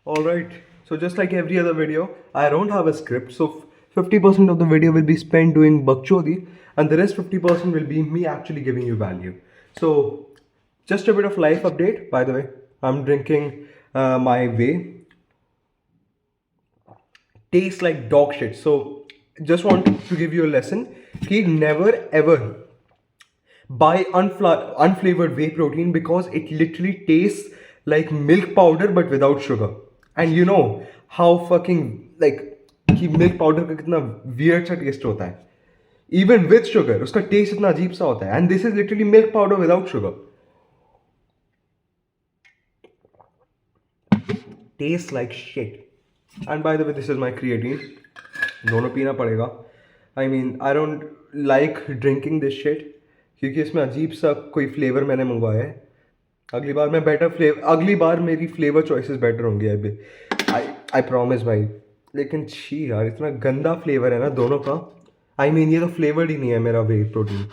Alright, so just like every other video, I don't have a script. So 50% of the video will be spent doing bakchodi, and the rest 50% will be me actually giving you value. So just a bit of life update. By the way, I'm drinking my whey. Tastes like dog shit. So just want to give you a lesson. Ki never ever buy unflavored whey protein because it literally tastes like milk powder but without sugar. And you know how fucking like कि milk powder का कितना weird सा taste होता है. Even with sugar, उसका taste इतना अजीब सा होता है. And this is literally milk powder without sugar. Tastes like shit. And by the way, this is my creatine. दोनों पीना पड़ेगा. I mean, I don't like drinking this shit क्योंकि इसमें अजीब सा कोई फ्लेवर मैंने मंगवाया है. अगली बार मेरी फ्लेवर चॉइसेस बेटर होंगी. आई प्रॉमिस भाई. लेकिन छी यार, इतना गंदा फ्लेवर है ना दोनों का. आई मीन ये तो फ्लेवर्ड ही नहीं है मेरा whey protein.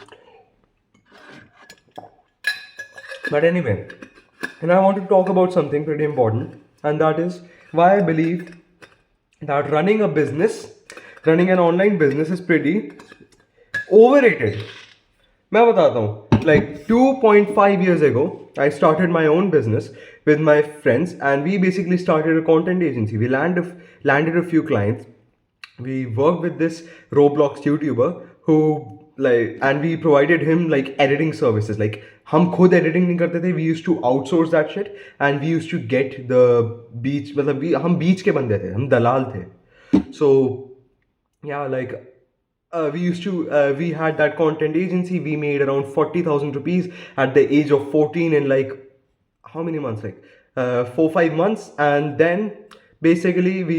But anyway, and I want to talk about something pretty important, and that is why I believe that running an online business is pretty overrated. मैं बताता हूँ. Like 2.5 years ago, I started my own business with my friends, and we basically started a content agency. We landed a few clients. We worked with this Roblox YouTuber who and we provided him like editing services. Like हम खुद editing नहीं करते थे. We used to outsource that shit, and we used to get the beach. मतलब हम beach के बंदे थे. हम दलाल थे. So yeah, like we had that content agency. We made around 40,000 rupees at the age of 14 in like how many months? Like 4-5 months. And then basically we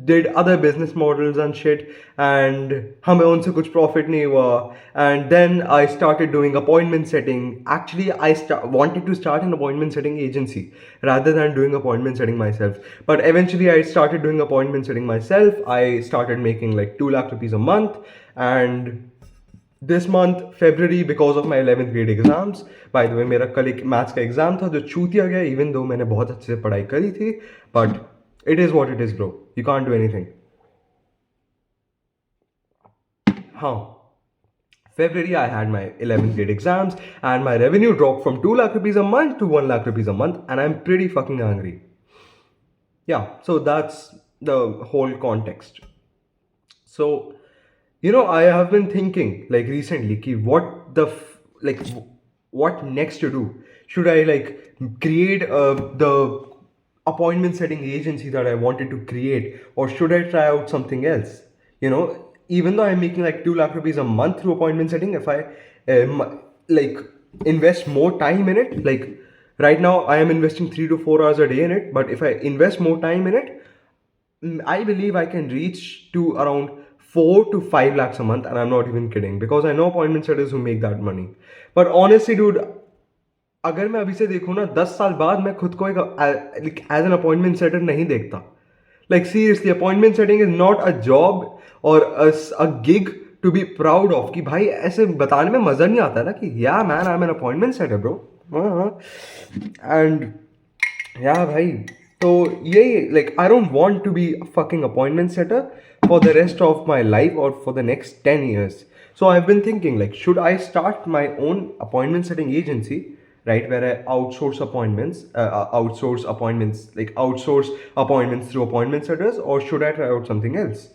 did other business models and shit, and हमें उनसे कुछ profit नहीं हुआ. And then I started doing appointment setting. Actually, I wanted to start an appointment setting agency rather than doing appointment setting myself. But eventually I started doing appointment setting myself. I started making like 2 lakh rupees a month. And this month, February, because of my 11th grade exams. By the way, मेरा कल एक maths का exam था जो छूतिया गया, even though मैंने बहुत अच्छे से पढ़ाई करी थी. But it is what it is, bro. You can't do anything. Huh. February, I had my 11th grade exams, and my revenue dropped from 2 lakh rupees a month to 1 lakh rupees a month, and I'm pretty fucking angry. Yeah, so that's the whole context. So, you know, I have been thinking like recently ki what next to do. Should I like create the appointment setting agency that I wanted to create, or should I try out something else? You know, even though I'm making like 2 lakh rupees a month through appointment setting, if I like invest more time in it, like right now I am investing 3 to 4 hours a day in it, but if I invest more time in it, I believe I can reach to around 4 to 5 lakhs a month, and I'm not even kidding, because I know appointment setters who make that money. But honestly, dude, अगर मैं अभी से देखूँ ना 10 साल बाद मैं खुद को एक एज एन अपॉइंटमेंट सेटर नहीं देखता. Like seriously, appointment setting is not a job or a gig to be proud of. कि भाई ऐसे बताने में मज़ा नहीं आता ना कि yeah man, I'm an appointment setter bro. And yeah भाई, तो यही like I don't want to be a fucking appointment setter for the rest of my life or for the next 10 years. So I've been thinking like, should I start my own appointment setting agency, right, where I outsource appointments through appointment setters, or should I try out something else?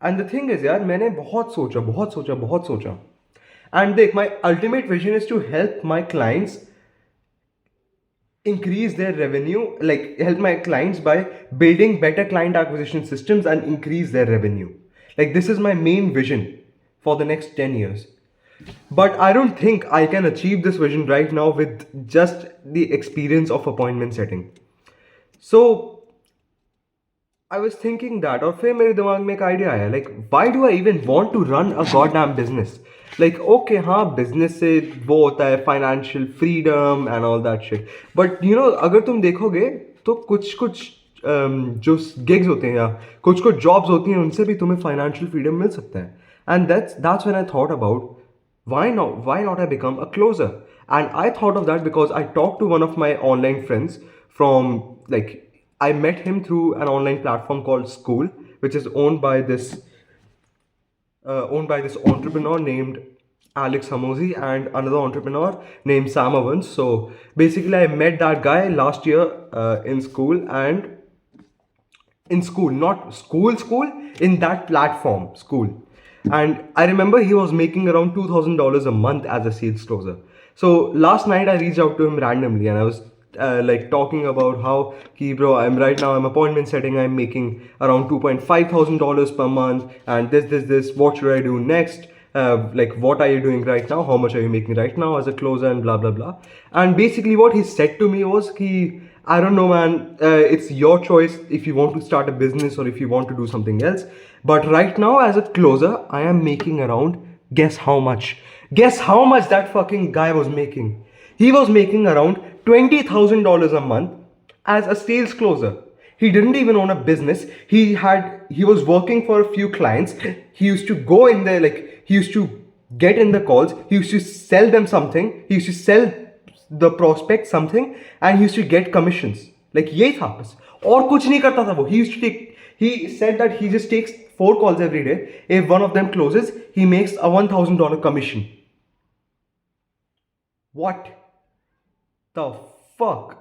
And the thing is यार, मैंने बहुत सोचा. And देख, my ultimate vision is to help my clients increase their revenue, like help my clients by building better client acquisition systems and increase their revenue. Like this is my main vision for the next 10 years. But I don't think I can achieve this vision right now with just the experience of appointment setting. So I was thinking that, और फिर मेरे दिमाग में एक idea आया, like why do I even want to run a goddamn business? Like okay, हाँ, business से वो होता है financial freedom and all that shit. But you know, अगर तुम देखोगे तो कुछ जो gigs होते हैं या कुछ jobs होती हैं, उनसे भी तुम्हें financial freedom मिल सकता है. And that's when I thought about why not I become a closer. And I thought of that because I talked to one of my online friends from like I met him through an online platform called School, which is owned by this entrepreneur named Alex Hamosi and another entrepreneur named Sam Evans. So basically, I met that guy last year in school, and in school, not school, in that platform, School. And I remember he was making around $2,000 a month as a sales closer. So last night I reached out to him randomly, and I was like talking about how, bro, I'm appointment setting, I'm making around $2,500 per month, and this, what should I do next? Like, what are you doing right now? How much are you making right now as a closer, and blah blah blah. And basically, what he said to me was, I don't know, man. It's your choice if you want to start a business or if you want to do something else. But right now, as a closer, I am making around, guess how much? Guess how much that fucking guy was making? He was making around $20,000 a month as a sales closer. He didn't even own a business. He was working for a few clients. He used to go in there, like, he used to get in the calls. He used to sell them something. He used to sell the prospect something, and he used to get commissions. Like, यही था बस, और कुछ नहीं करता था वो. He said that he just takes 4 calls every day. If one of them closes, he makes a $1,000 commission. What the fuck?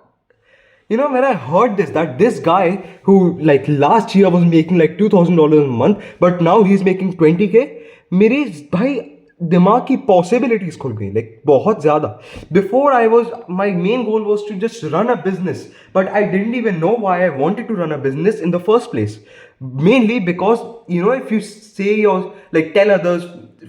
You know, when I heard that this guy who like last year was making like $2,000 a month, but now he's making 20K, मेरी भाई दिमाग की possibilities खुल गई, like बहुत ज़्यादा. Before my main goal was to just run a business, but I didn't even know why I wanted to run a business in the first place. Mainly because, if you say or like tell others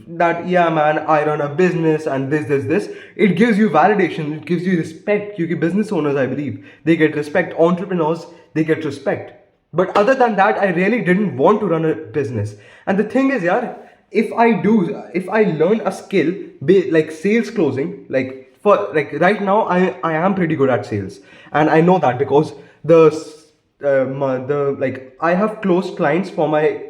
that, yeah man, I run a business and this, it gives you validation, it gives you respect. Because business owners, I believe, they get respect. Entrepreneurs, they get respect. But other than that, I really didn't want to run a business. And the thing is, yeah, if I learn a skill, like sales closing, like right now, I am pretty good at sales, and I know that because I have closed clients for my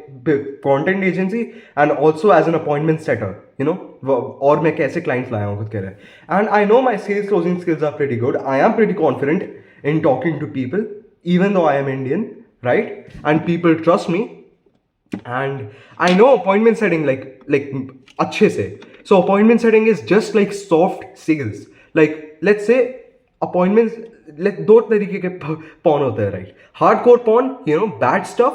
content agency and also as an appointment setter, और मैं कैसे clients लाया हूँ खुद कह रहे हैं. And I know my sales closing skills are pretty good. I am pretty confident in talking to people, even though I am Indian, right? And people trust me. And I know appointment setting like अच्छे से. So appointment setting is just like soft sales. Like, let's say appointments, like दो तरीके के porn होते हैं, right? Hardcore porn, bad stuff,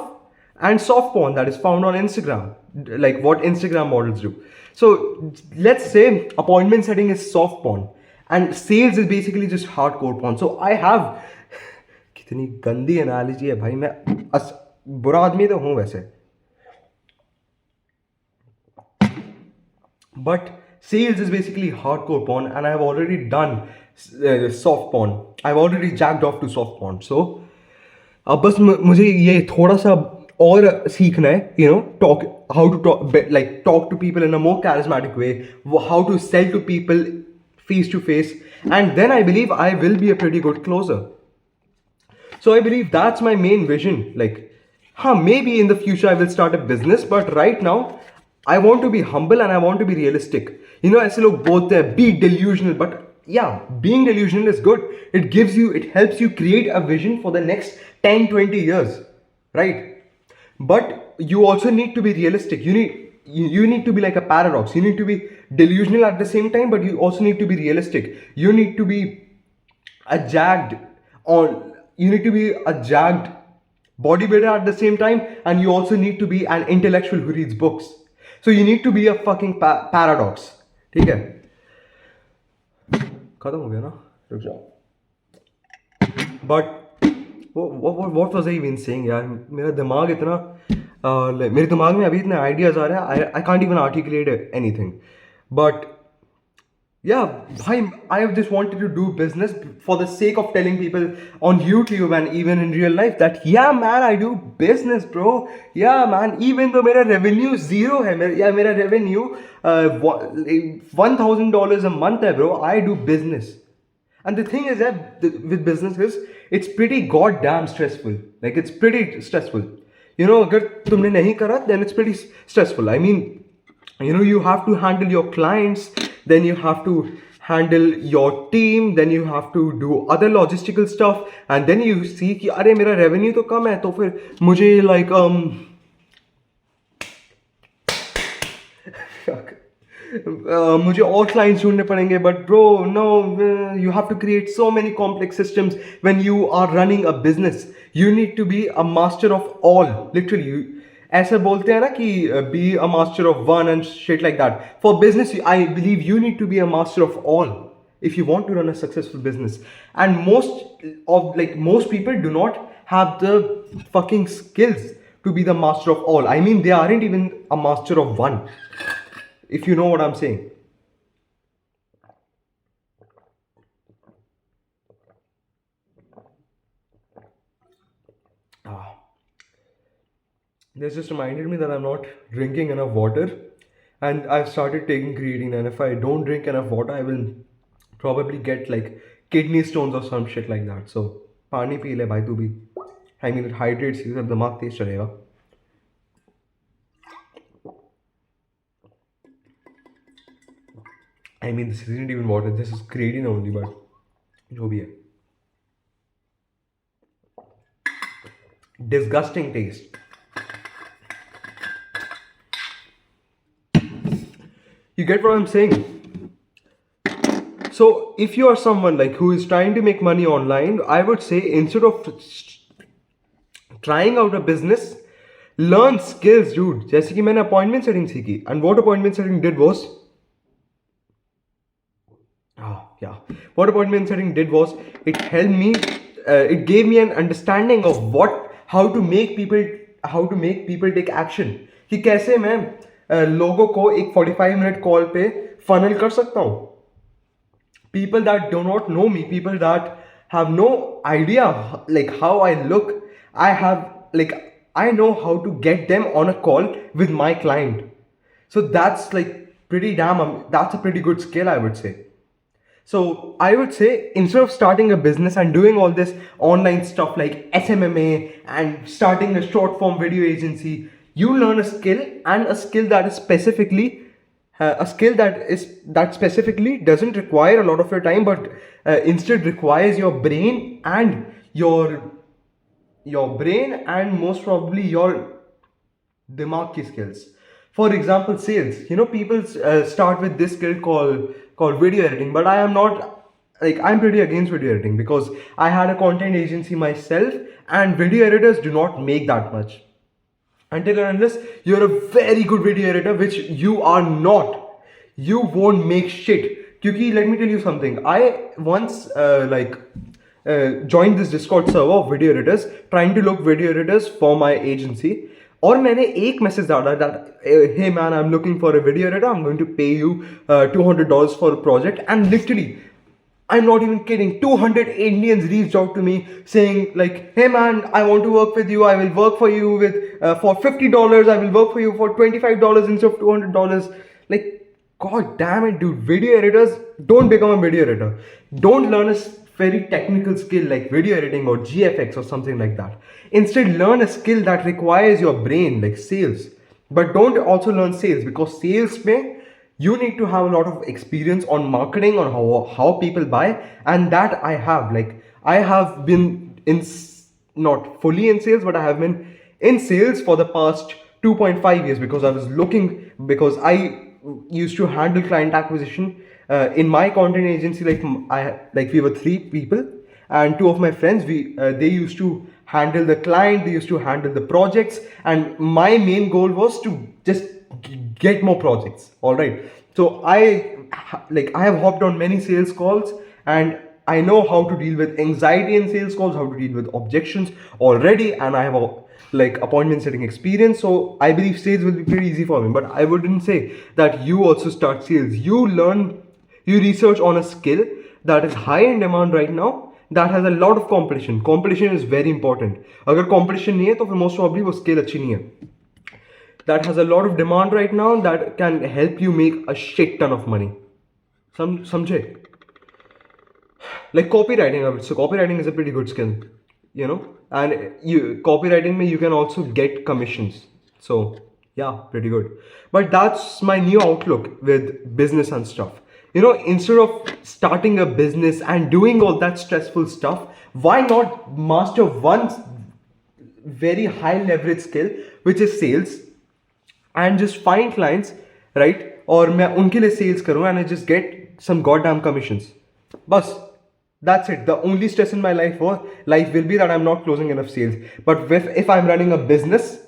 and soft porn that is found on Instagram, like what Instagram models do. So let's say appointment setting is soft porn and sales is basically just hardcore porn. So I have कितनी गंदी analogy है भाई, मैं बुरा आदमी तो हूँ वैसे. But sales is basically hardcore porn, and I have already done soft porn. I've already jacked off to soft porn. So अब बस मुझे ये थोड़ा सा और सीखना है, how to talk to people in a more charismatic way, how to sell to people face to face, and then I believe I will be a pretty good closer. So I believe that's my main vision. Like, maybe in the future I will start a business, but right now I want to be humble and I want to be realistic. ऐसे लोग बोलते हैं be delusional, but yeah, being delusional is good. It helps you create a vision for the next 10-20 years, right? But you also need to be realistic. You need to be like a paradox. You need to be delusional at the same time, but you also need to be realistic. You need to be a jacked bodybuilder at the same time, and you also need to be an intellectual who reads books. So you need to be a fucking paradox. ठीक है? खत्म हो गया ना? रुक जाओ. But what was I even saying यार? मेरा दिमाग इतना मेरे दिमाग में अभी इतने ideas आ रहे हैं. I can't even articulate anything. But yeah, I have just wanted to do business for the sake of telling people on YouTube and even in real life that, yeah man, I do business, bro. Yeah man, even though मेरा revenue zero है, मेरा revenue $1,000 a month है, bro. I do business. And the thing is that with businesses, it's pretty goddamn stressful. Like, it's pretty stressful. अगर तुमने नहीं करा, then it's pretty stressful. I mean, you have to handle your clients, then you have to handle your team, then you have to do other logistical stuff, and then you see कि अरे मेरा revenue तो कम है, तो फिर मुझे like मुझे और clients ढूंढने पड़ेंगे. But bro, no, you have to create so many complex systems when you are running a business. You need to be a master of all, literally. ऐसा बोलते हैं ना कि be a master of one and shit like that. For business, I believe you need to be a master of all if you want to run a successful business. And most people do not have the fucking skills to be the master of all. I mean, they aren't even a master of one, if you know what I'm saying. This just reminded me that I'm not drinking enough water, and I've started taking creatine. And if I don't drink enough water, I will probably get like kidney stones or some shit like that. So, पानी P ले भाई तू भी. I mean, it hydrates you, सब दिमाग तेज चलेगा. I mean, this isn't even water. This is creatine only, but जो भी है. Disgusting taste. You get what I'm saying? So if you are someone like who is trying to make money online, I would say instead of trying out a business, learn skills, dude. जैसे कि मैंने appointment setting सीखी, and what appointment setting did was, what appointment setting did was, it helped me, it gave me an understanding of how to make people take action. कि कैसे मैं लोगों को एक 45 मिनट कॉल पे funnel कर सकता हूँ. People that do not know me, people that have no idea like how I look, I know how to get them on a call with my client. So that's like that's a pretty good skill, I would say. So I would say instead of starting a business and doing all this online stuff like SMMA and starting a short form video agency, you learn a skill, and a skill that is specifically doesn't require a lot of your time, but instead requires your brain and most probably your dimag ki skills. For example, sales. People start with this skill called video editing, but I am not I'm pretty against video editing because I had a content agency myself, and video editors do not make that much. Until and unless you're a very good video editor, which you are not, you won't make shit. Because let me tell you something. I once joined this Discord server of video editors, trying to look video editors for my agency. और मैंने एक message डाला that hey man, I'm looking for a video editor, I'm going to pay you $200 for a project. And literally, I'm not even kidding, 200 Indians reached out to me saying like, hey man, I want to work with you, I will work for you with for $50, I will work for you for $25 instead of $200. Like, god damn it, dude. Video editors, don't become a video editor. Don't learn a very technical skill like video editing or GFX or something like that. Instead, learn a skill that requires your brain, like sales. But don't also learn sales, because sales may you need to have a lot of experience on marketing, on how people buy, and that I have. Like, I have been not fully in sales, but I have been in sales for the past 2.5 years because I used to handle client acquisition in my content agency. We were 3 people, and 2 of my friends, they used to handle the client, they used to handle the projects, and my main goal was to just get more projects. All right, so I have hopped on many sales calls, and I know how to deal with anxiety in sales calls, how to deal with objections already, and I have appointment setting experience. So I believe sales will be pretty easy for me. But I wouldn't say that you also start sales. You research on a skill that is high in demand right now, that has a lot of competition. Competition is very important. अगर competition नहीं है तो फिर most probably वो skill अच्छी नहीं है. That has a lot of demand right now, that can help you make a shit ton of money. समझे? Like copywriting, I would say copywriting is a pretty good skill, and copywriting में you can also get commissions. So yeah, pretty good. But that's my new outlook with business and stuff. instead of starting a business and doing all that stressful stuff, why not master one very high leverage skill, which is sales, and just find clients, right? और मैं उनके लिए sales करूँ and I just get some goddamn commissions. बस, that's it. The only stress in my life will be that I'm not closing enough sales. But if I'm running a business,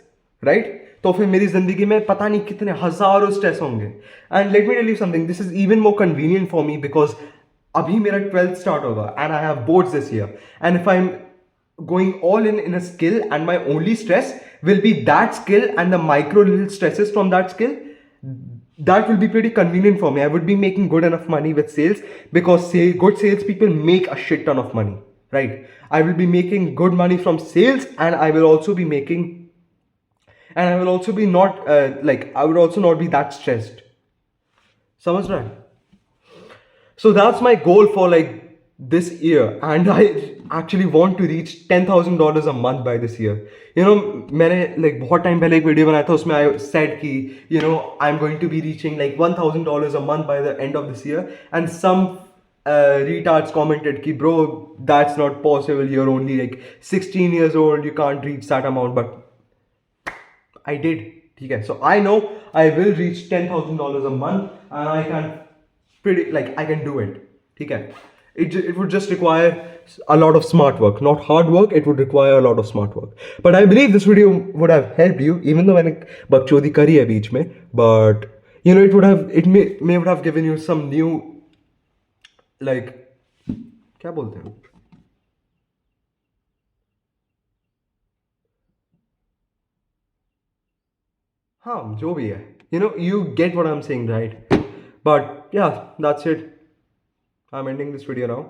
right? तो फिर मेरी जिंदगी में पता नहीं कितने हजारों स्ट्रेस होंगे. And let me tell you something, this is even more convenient for me because अभी मेरा 12th start होगा and I have boards this year. And if I'm going all in a skill and my only stress will be that skill and the micro little stresses from that skill, that will be pretty convenient for me. I would be making good enough money with sales because good sales people make a shit ton of money, right? I will be making good money from sales and I will also be making, and I will also be not I would also not be that stressed. समझ रहा है? So that's my goal for this year, and I actually want to reach $10,000 a month by this year. मैंने बहुत time पहले एक video बनाया था, उसमें I said कि I'm going to be reaching $1,000 a month by the end of this year, and some retards commented कि bro, that's not possible, you're only 16 years old, you can't reach that amount, but I did. Okay, so I know I will reach $10,000 a month, and I can I can do it. Okay, it would just require a lot of smart work, not hard work. It would require a lot of smart work. But I believe this video would have helped you, even though मैंने बकचोदी करी है बीच में. But it may would have given you some new क्या बोलते हैं? हाँ, जो भी है, you get what I'm saying, right? But yeah, that's it. I'm ending this video now.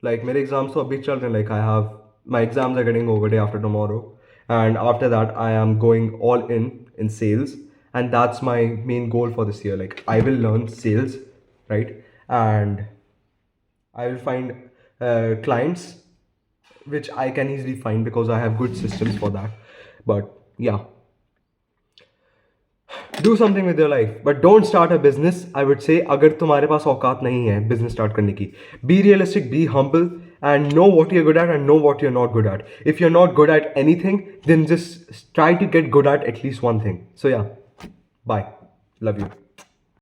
मेरे exams तो अभी चल रहे हैं. I have my exams are getting over day after tomorrow, and after that I am going all in sales, and that's my main goal for this year. I will learn sales, right? And I will find clients which I can easily find because I have good systems for that. But yeah, do something with your life, but don't start a business. I would say, अगर तुम्हारे पास औकात नहीं है business start करने की, be realistic, be humble, and know what you're good at and know what you're not good at. If you're not good at anything, then just try to get good at least one thing. So yeah, bye. Love you.